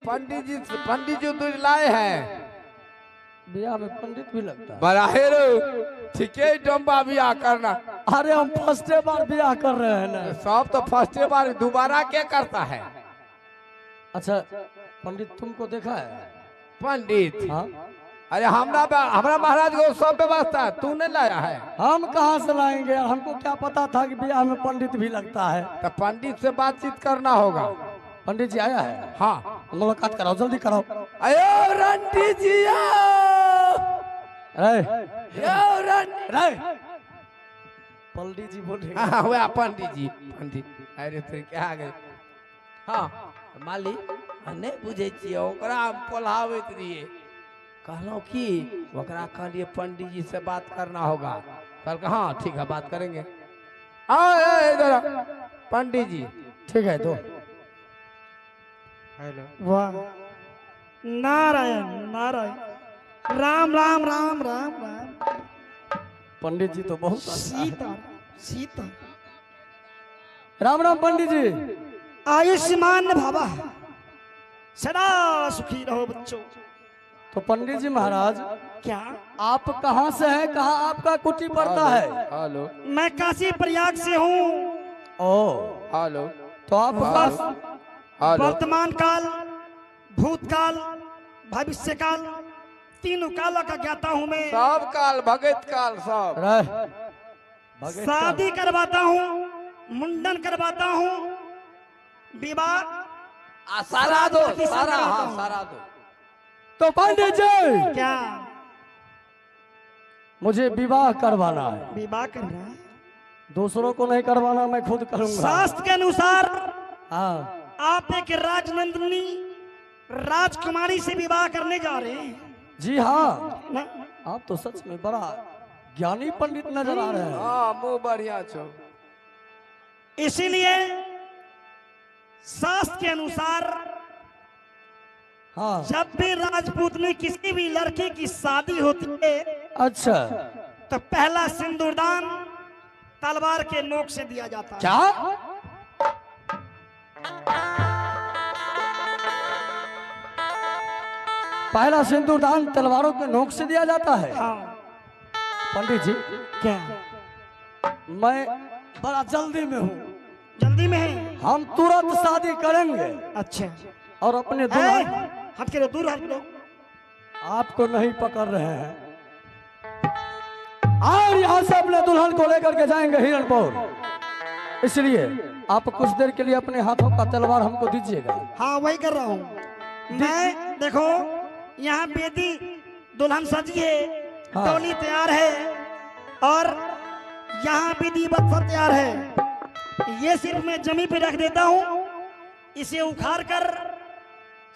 पंडित जी दूध लाए हैं। बियाह में पंडित भी लगता है। बराहेर ठीक है डम्बा बियाह करना। अरे हम फर्स्ट बार बियाह कर रहे हैं ना। सब तो फर्स्ट बार, दोबारा क्या करता है? अच्छा पंडित तुमको देखा है? पंडित? हाँ अरे हमरा महाराज को सब व्यवस्था तू नहीं लाया है। हम कहाँ से लाएंगे, हमको क्या पता था कि बियाह में पंडित भी लगता है। तो पंडित से बातचीत करना होगा। पंडित जी आया है? हाँ मुलाकात कराओ, जल्दी कराओ। अयो रंटी जी पंडित जी बोल रहे। हाँ हुआ पंडित जी। पंडित अरे फिर क्या आ गए? हाँ मालिक नहीं बुझे छियै, ओकरा पोल्हावैत रहिए, कहलौं कि ओकरा कहलिए पंडित जी से बात करना होगा। कल हाँ ठीक है बात करेंगे। आओ इधर पंडित जी। ठीक है तो हेलो। वाह नारायण नारायण राम राम राम राम राम। पंडित जी तो बहुत सीता सीता राम राम पंडित जी। आयुष्मान भवा, सदा सुखी रहो बच्चों। तो पंडित जी महाराज क्या आप कहाँ से हैं, कहाँ आपका कुटी पड़ता है? हेलो। मैं काशी प्रयाग से हूँ। ओ हेलो। तो आप वर्तमान काल, भूतकाल, भविष्य काल, तीनों कालों का ज्ञाता हूँ मैं। सब काल भगत काल सब। शादी करवाता हूँ, मुंडन करवाता हूँ, विवाह सारा दो सारा। हाँ सारा दो। तो पंडित जी क्या मुझे विवाह करवाना है। विवाह कर रहा है? दूसरों को नहीं करवाना, मैं खुद करूंगा। शास्त्र के अनुसार हाँ आप एक राजनंदिनी राजकुमारी से विवाह करने जा रहे हैं जी हाँ। ना? आप तो सच में बड़ा ज्ञानी पंडित नजर आ रहे हैं। हाँ मुँह बढ़िया छो। इसीलिए शास्त्र के अनुसार हाँ जब भी राजपूत में किसी भी लड़के की शादी होती है अच्छा तो पहला सिंदूरदान तलवार के नोक से दिया जाता है। क्या? पहला सिंदूरदान तलवारों के नोक से दिया जाता है? हाँ। पंडित जी क्या मैं बड़ा जल्दी में हूँ, जल्दी में है? हम तुरंत शादी करेंगे अच्छा और अपने दुल्हन। हट के दूर हट लो। आपको नहीं पकड़ रहे हैं और यहाँ से अपने दुल्हन को लेकर के जाएंगे हिरणपुर। इसलिए आप कुछ देर के लिए अपने हाथों का तलवार हमको दीजिएगा। हाँ वही कर रहा हूँ मैं। देखो यहाँ बेटी दुल्हन सजी है, हाँ। डोली तैयार है और यहाँ विधि बत्सर तैयार है। ये सिर्फ मैं जमीन पे रख देता हूँ, इसे उखाड़ कर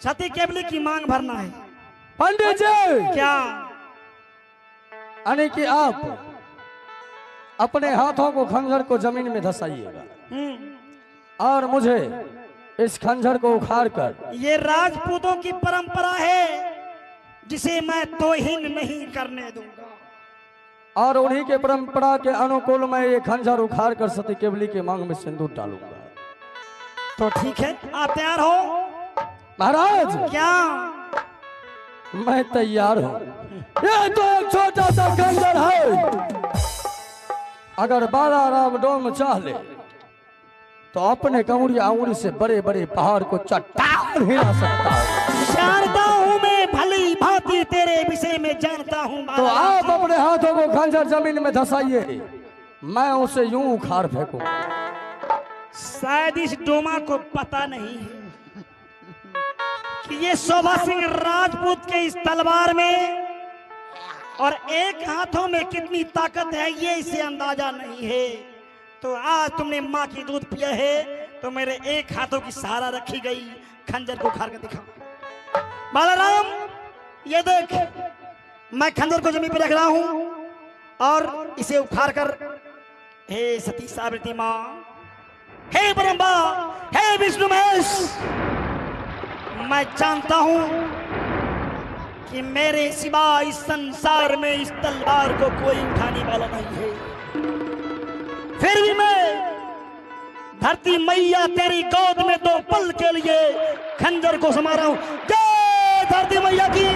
सती केवली की मांग भरना है। पंडित जी क्या यानी कि आप अपने हाथों को खंजर को जमीन में धसाइएगा और मुझे इस खंजर को उखाड़ कर। ये राजपूतों की परंपरा है जिसे मैं तोहिन नहीं करने दूंगा। और उन्हीं के परंपरा के अनुकूल मैं ये खंजर उखाड़ कर सती केवली के मांग में सिंदूर डालूंगा। तो ठीक है, आप तैयार हो? महाराज क्या मैं तैयार हूँ। ये तो एक छोटा सा खंजर है, अगर बाला राम डोम चाह ले तो अपने कमरिया आंगुली से बड़े बड़े पहाड़ को चट्टान हिला सकता है। जानता हूँ मैं, भली भांति तेरे विषय में जानता हूँ। तो आप अपने हाथों को खंजर जमीन में धसाइए, मैं उसे यूं उखाड़ फेंकूंगा। शायद इस डोमा को पता नहीं है कि ये शोभा सिंह राजपूत के इस तलवार में और एक हाथों में कितनी ताकत है, ये इसे अंदाजा नहीं है। तो आज तुमने माँ की दूध पिया है तो मेरे एक हाथों की सहारा रखी गई, खंजर को उखाड़ कर दिखा। बालाराम ये देख, मैं खंजर को जमीन पर रख रहा हूं और इसे उखाड़ कर, हे सती सावित्री माँ, हे ब्रह्मा, हे विष्णु महेश, मैं जानता हूं कि मेरे सिवा इस संसार में इस तलवार को कोई उठाने वाला नहीं है। फिर भी मैं धरती मैया तेरी गोद में 2 पल के लिए खंजर को समा रहा हूं। जय धरती मैया की।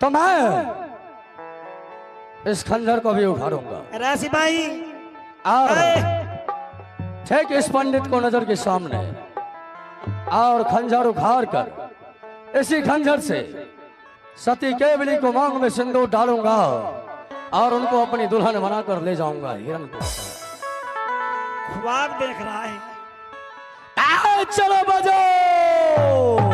तो मैं इस खंजर को भी उखाड़ूंगा राशि भाई। और ठीक इस पंडित को नजर के सामने और खंजर उखाड़ कर इसी खंजर से सती केवली को मांग में सिंदूर डालूंगा और उनको अपनी दुल्हन बनाकर ले जाऊंगा हिरणपुर। ख्वाब देख रहा है। चलो बजाओ।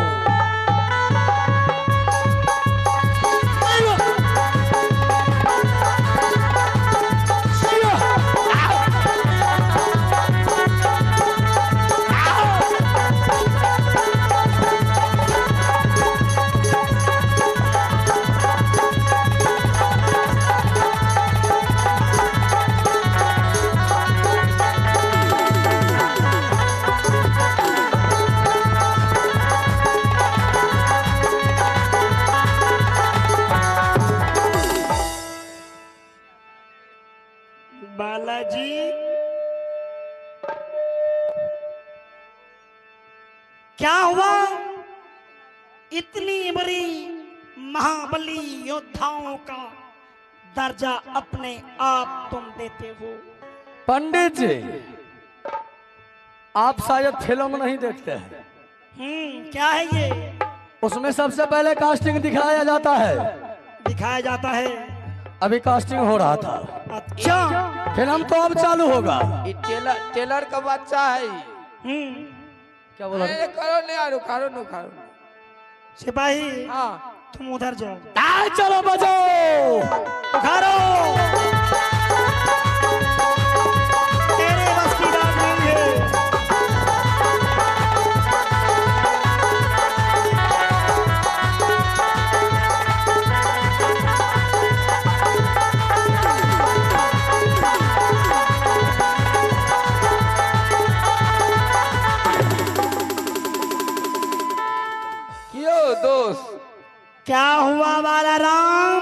बालाजी क्या हुआ? इतनी बड़ी महाबली योद्धाओं का दर्जा अपने आप तुम देते हो। पंडित जी आप शायद फिल्म नहीं देखते हैं। क्या है ये? उसमें सबसे पहले कास्टिंग दिखाया जाता है। दिखाया जाता है। अभी कास्टिंग हो रहा था। अच्छा फिल्म तो अब चालू होगा। ये टेलर का बच्चा है। क्या बोला? करो नहीं यार, उखाड़ो न उखाड़ो। सिपाही हाँ तुम उधर जाओ। चलो बजाओ। उखाड़ो। तेरे बस की बात नहीं है। दोस्त क्या हुआ बाला राम?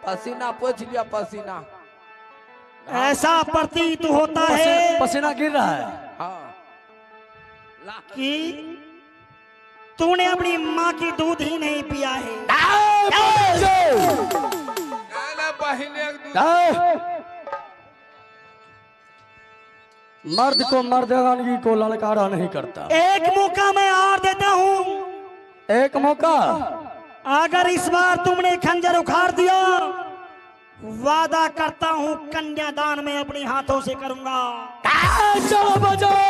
पसीना पोछ लिया पसीना। ऐसा प्रतीत होता है पसीना गिर रहा है। हाँ कि तूने अपनी माँ की दूध ही नहीं पिया है। मर्द को मर्दानगी को ललकारा नहीं करता। एक मौका मैं और देता हूँ। एक मौका? अगर इस बार तुमने खंजर उखाड़ दिया, वादा करता हूँ कन्यादान में अपने हाथों से करूंगा। चलो बजाओ।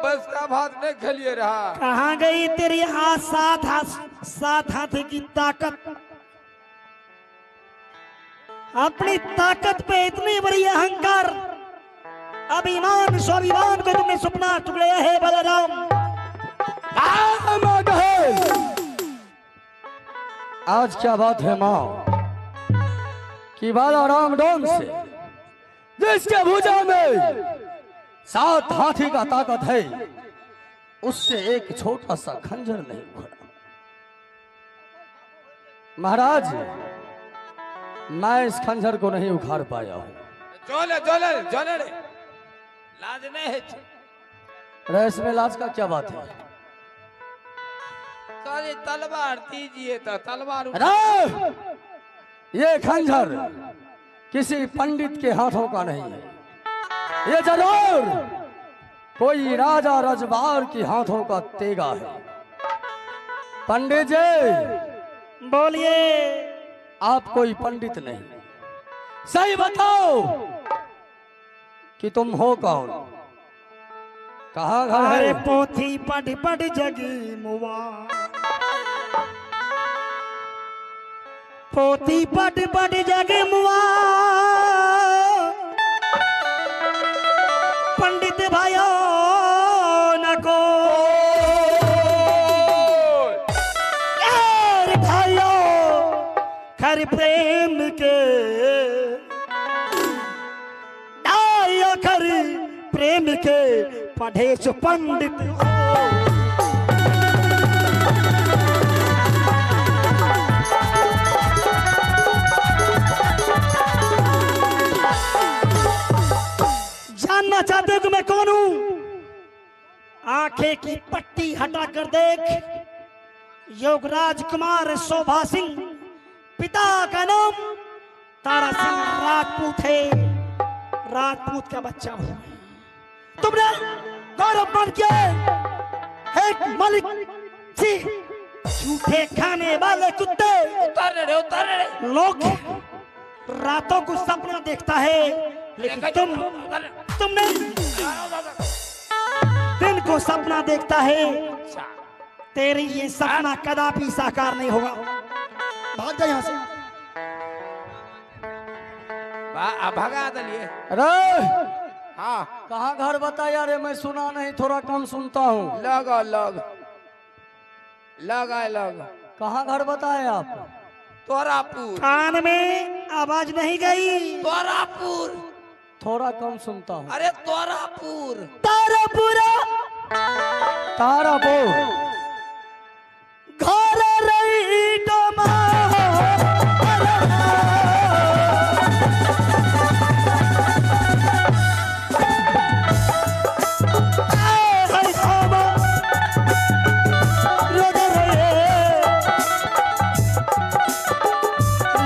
बस का भात नहीं खेलिए रहा। कहाँ गई तेरी सात हाथ की ताकत? अपनी ताकत पे इतनी बड़ी अहंकार, अभिमान स्वाभिमान को तुमने सुपना टुकड़ाया है बलराम। आज क्या बात है माँ कि बालाराम डोम से जिसके भुजा में 7 हाथी का ताकत है, उससे एक छोटा सा खंजर नहीं उखड़ा। महाराज, मैं इस खंजर को नहीं उखाड़ पाया हूँ। जोले जोले जोले लाज नहीं है। रेस में लाज का क्या बात है? सारी तलवार दीजिए तो तलवार। अरे ये खंजर किसी पंडित के हाथों का नहीं है, ये जरूर कोई राजा रजवार के हाथों का तेगा है। पंडित जी बोलिए। आप कोई पंडित नहीं, सही बताओ कि तुम हो कौन? कहाँ घर है? अरे पोथी पढ़ पढ़ जगी मुआ, पोथी पढ़ पढ़ जगी मुआ, पंडित भाइयों नको यार भाइयों, खर प्रेम के दाया, खर प्रेम के पढ़े सो पंडित। जानना चाहते हो कि मैं कौन हूं? आंखें की पट्टी हटा कर देख। योगराज कुमार शोभा सिंह, पिता का नाम तारा सिंह राजपूत है। राजपूत का बच्चा हूं। तुमने गौरव मान किया एक मालिक जी, झूठे खाने वाले कुत्ते। उतार रहे लोग रातों को सपना देखता है, लेकिन तुमने दिन को सपना देखता है। तेरी ये सपना कदापि साकार नहीं होगा। भाग जा यहाँ से। भगा दलिए। अरे हाँ, कहाँ घर बताया रे? मैं सुना नहीं, थोड़ा कम सुनता हूँ। लग कहाँ घर बताए आप? तोरापुर। कान में आवाज नहीं गई। तोरापुर। थोड़ा कम सुनता हूँ। अरे तोरापुर। तारापुर तारापुर। घर रही डोमा,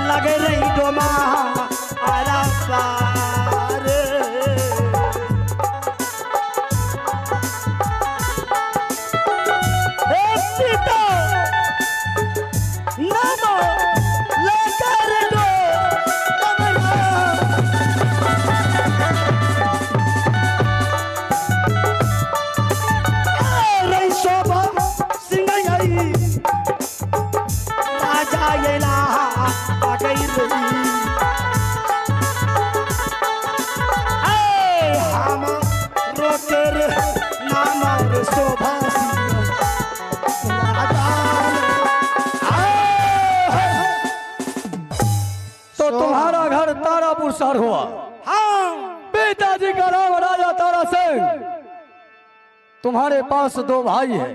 लगे रही डोमा आरा पार। सीता नामो लेकर दो रही शोभा सिंह आई, राजा येला आ गई रही। हम रोकर नाम शोभा सिंह राजा। तुम्हारे पास दो भाई है,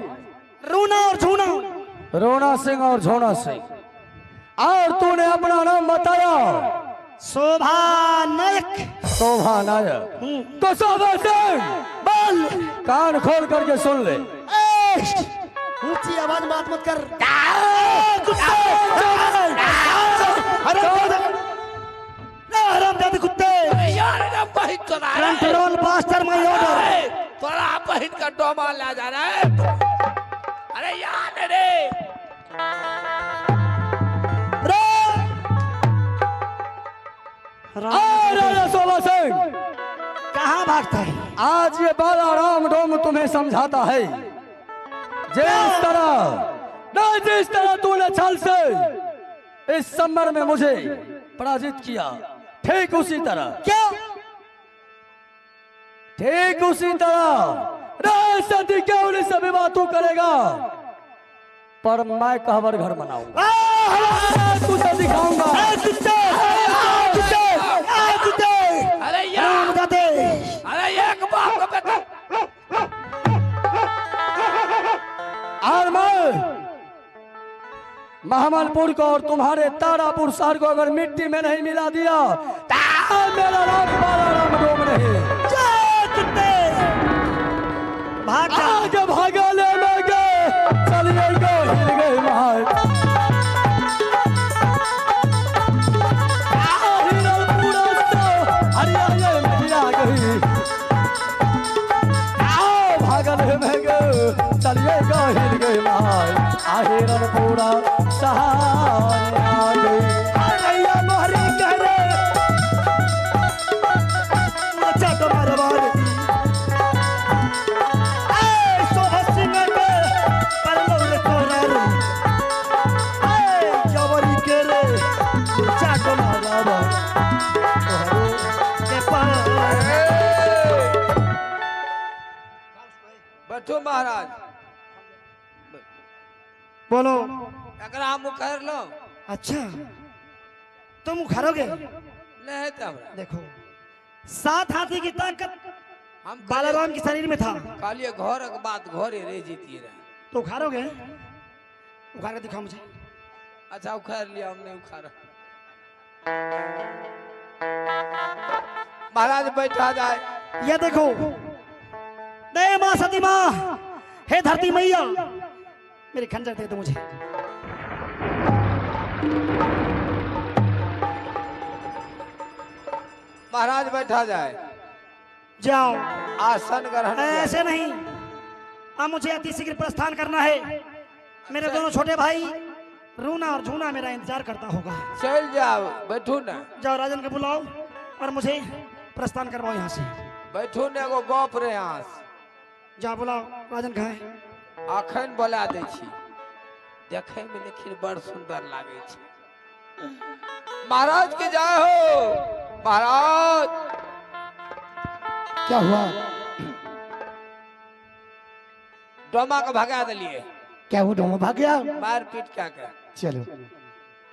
रूना और झूना। रोना सिंह और झोना सिंह। और तूने अपना नाम बताया शोभा नायक। शोभा नायक। तो शोभा सिंह बोल, कान खोल करके सुन ले। ऊंची आवाज में बात मत कर। हरामजादे कुत्ते। यार ना बहिन चला कंट्रोल मास्टर माय ऑर्डर। तोरा बहिन का डोमा ला जा रहा है। अरे यार रे राजा शोभा सिंह, कहाँ भागता है? आज ये बालाराम डोम तुम्हें समझाता है। जिस तरह तूने छल से इस समर में मुझे पराजित किया, ठीक उसी तरह, क्या? ठीक उसी तरह सती क्यों नहीं सभी बातों करेगा, पर मैं कहवर घर बनाऊंगा, तुझे दिखाऊंगा। अरे यार अरे एक बात को बता। और मैं महमलपुर को और तुम्हारे तारापुर शहर को अगर मिट्टी में नहीं मिला दिया तो मेरा नाम बालाराम डोम नहीं। आगे भागा ले मैं गए, चलिए गए हिल गए महाल। पूरा हरियाणा में गिरा गई। भागल में गए, चलिए गए हिल गए महाल। आहिरन पूरा सहारा गई। अरैया मोहरी करे मचा तुम्हारे बारे। शोभा सिंह के परलोल कोरारू, जवरी करे मचा तुम्हारा बारे के पार। बैठो महाराज। बोलो। अगर हम कर लो। अच्छा तुम उखाड़ोगे? नहीं तब देखो 7 हाथी की ताकत हम बालाराम के शरीर में था। कालिए घर के बात घरे रे जीती रहे। तो उखाड़ोगे? उखाड़ के दिखाओ मुझे। अच्छा उखाड़ लिया हमने, उखाड़ा। महाराज बैठा जाए। ये देखो, दे माँ सती माँ, हे धरती मैया, मेरे खंजर दे दो मुझे। महाराज बैठा जाए। जाओ। आसन ग्रहण किया। ऐसे नहीं, अब मुझे अति शीघ्र प्रस्थान करना है। मेरे दोनों छोटे भाई रूना और झूना मेरा इंतजार करता होगा। चल जाओ, बैठू ना। जाओ राजन को बुलाओ और मुझे प्रस्थान करवाओ यहाँ से। बैठू ने एगो गप रे यहाँ जाओ बुलाओ। राजन कहाँ है? अखन बोला दे छी। देखे में लेकिन बड़ सुंदर लागे छे। महाराज के जाए हो। महाराज क्या हुआ? डोमा को भगा दिलिए। क्या हुआ? डोमा भाग गया? मार पीट क्या कर। चलो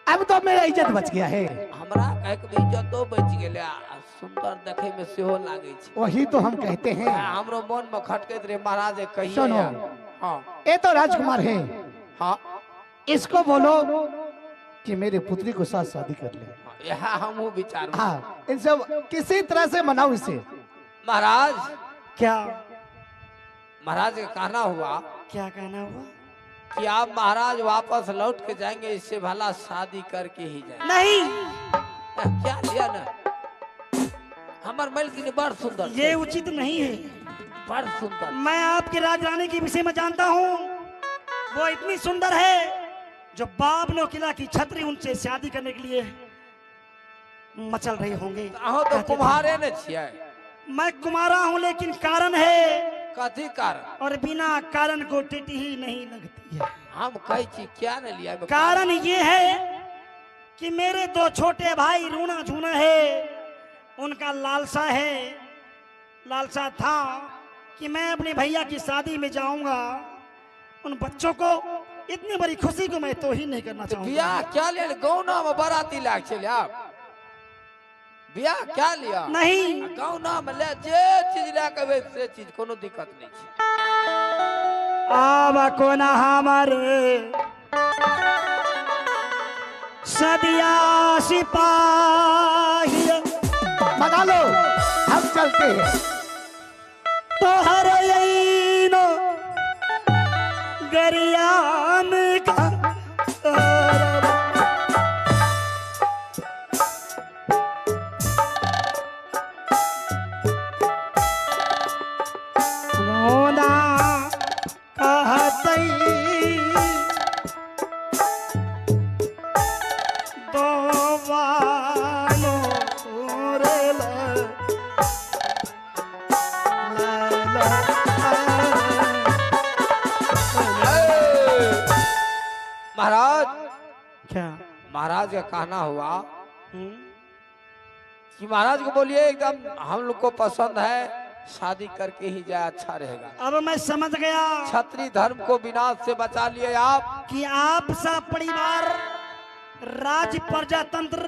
अब तो मेरा इज्जत बच गया है। हमरा कहे के इज्जतो बच गेले, सुंदर देखे में सेहो लागे छे। वही तो हम कहते हैं। हमरो मन में खटकत रे महाराज कहिए। सुनो। हाँ ये तो राजकुमार है। हाँ इसको बोलो कि मेरी पुत्री को साथ शादी कर ले। यहाँ हम विचार। हाँ, इन सब किसी तरह से मनाओ इसे। महाराज क्या? महाराज का कहना हुआ क्या कहना हुआ? कि आप महाराज वापस लौट के जाएंगे, इससे भला शादी करके ही जाए। नहीं, क्या लिया ना हमार मलकिनी बड़ सुंदर। ये उचित नहीं है। बड़ सुंदर। मैं आपके राजरानी के विषय में जानता हूँ। वो इतनी सुंदर है जो बाबलो किला की छतरी उनसे शादी करने के लिए मचल रहे होंगे। अहो तो कुम्हारे ने छिए। मैं कुमारा हूँ, लेकिन कारण है। कथी कारण? और बिना कारण को टिटी ही नहीं लगती है। हम कही छी क्या न लिया? कारण ये है कि मेरे 2 छोटे भाई रूना झूना है, उनका लालसा था कि मैं अपने भैया की शादी में जाऊंगा। उन बच्चों को इतनी बड़ी खुशी को मैं तो ही नहीं करना चाहूंगा। बियाह क्या ले? गौना में बाराती लाग चले आप। बियाह क्या लिया? नहीं, गौना में ले जे चीज ले के से चीज कोनो दिक्कत नहीं छे। अब कोना हमारे सदिया सिपाही मना लो, हम चलते हैं। तो हर नो गरियाम का होना कहतई दो बालो रे महाराज, क्या? महाराज का कहना हुआ कि महाराज को बोलिए एकदम हम लोग को पसंद है, शादी करके ही जाए अच्छा रहेगा। अब मैं समझ गया क्षत्रिय धर्म को विनाश से बचा लिए आप। कि आप सब परिवार राज प्रजातंत्र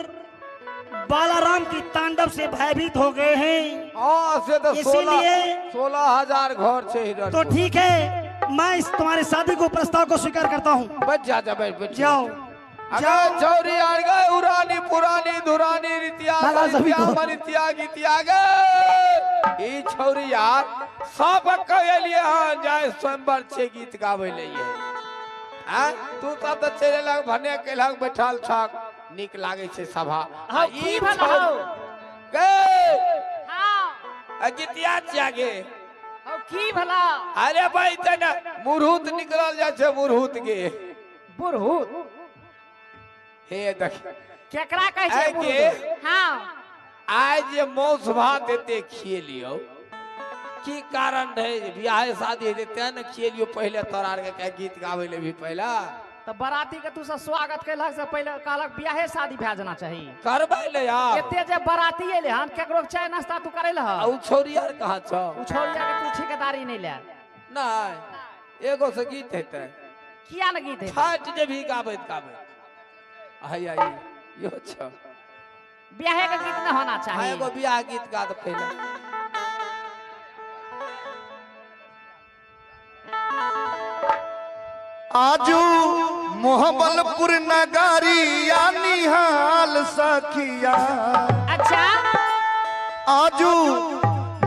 बालाराम की तांडव से भयभीत हो गए हैं। हाँ, से तो इसीलिए 16,000 घर से ही तो ठीक है, मैं इस तुम्हारी शादी को प्रस्ताव को स्वीकार करता हूँ। बच जा बैठ जाओ अगर चौरी आ गए उरानी पुरानी धुरानी रितिया भगा सभी को। मनितिया गीतिया गए ई छौरी यार सब कहलिए हां जाए स्वयंवर छे गीत गावे लिए हां तू सब त चले लग भने के लग बैठल छक निक लागे छे सभा हाँ, की भला हो? गए हाँ, गीतिया जागे हो की भला? अरे भाई तना मुरहुत निकलल जा छे मुरहुत के बुरहुत हे देख केकरा कहै छै आइ के? बुरहुत? हाँ, आज ये मौस भात देते खिए लियो की कारण है बियाह शादी देते न खिए लियो पहले तोरार के गीत गावे ले भी पहला तो बराती के तू सब स्वागत कैलक से पहले कहलक बियाहे शादी भए जाना चाहिए। करबै ले यार एते जे बराती एले हन केकरो चाय नाश्ता तू करे लह आ उ छोरी यार कहां छ उछोड़िया के तू ठेकेदारी नहीं ले। नहीं एगो से गीत हेते किया न गीत है? छठ जे भी गाबैत गाबैत आई आई यो छ बियाहे के गीत न होना हां चाहिए। एगो बियाह गीत गा दे पहले आजू मोहब्बलपुर नगारिया निहाल सखिया, अच्छा, आजू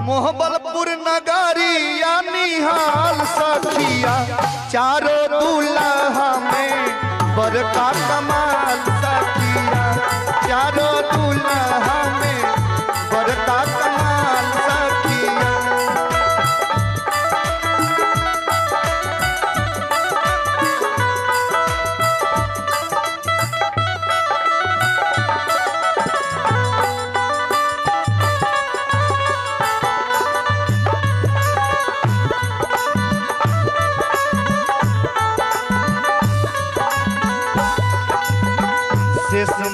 मोहब्बलपुर नगारिया निहाल सखिया, चारों दूल्हा में बड़का कमाल सखिया, चारों दूल्हा में बड़का कमाल सखिया।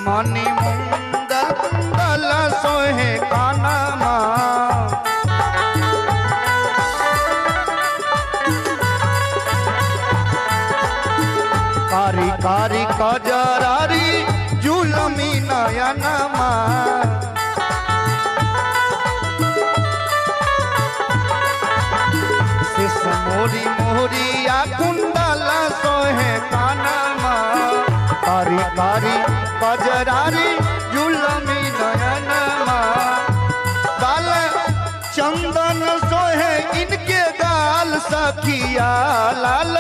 मणि मुंदल कुंदल सोहे कानमा, कारी कारी कजरारी जुलमी नयनमा, शिश मोरी मोरिया कुंदल सोहे कानमा, कारी कारी कजरारी जुलमी नयनमा, बाल चंदन सोहे इनके गाल सखिया, लाल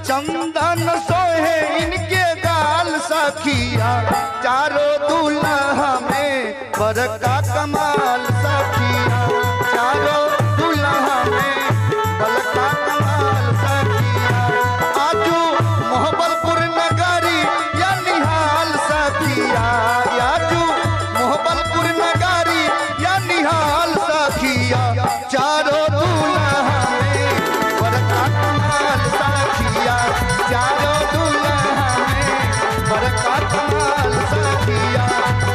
चंदन सोहे इनके गाल सखिया, चारों दूल्हा में बड़का कमाल सखिया, चारों दूल्हा में बड़का कमाल सखिया। आजू मोहब्बलपुर नगरी या निहाल सखिया, आजू मोहब्बलपुर नगरी या निहाल सखिया, चारों दूल्हा में बड़का कमाल सखिया, चारों दूल्हा में बड़का कमाल सखिया,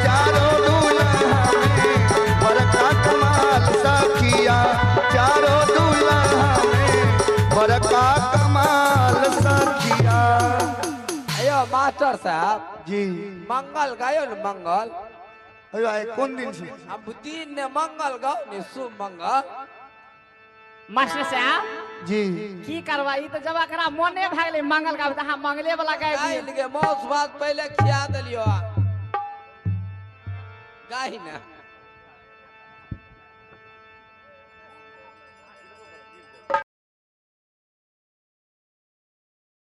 चारों दूल्हा में बड़का कमाल सखिया, चारों दूल्हा में बड़का कमाल सखिया। अयो मास्टर साहब जी मंगल गायो न मंगल अयो आए कौन दिन से? अब दिन ने मंगल गाओ ने शुभ मंगल मास्टर साहब जी की करवाई तो जब एकरा मोने भए गेलै मंगल का तो हाँ मंगले वाला गाय गाय के मौस भात पहले खिया दिलियो गाय ने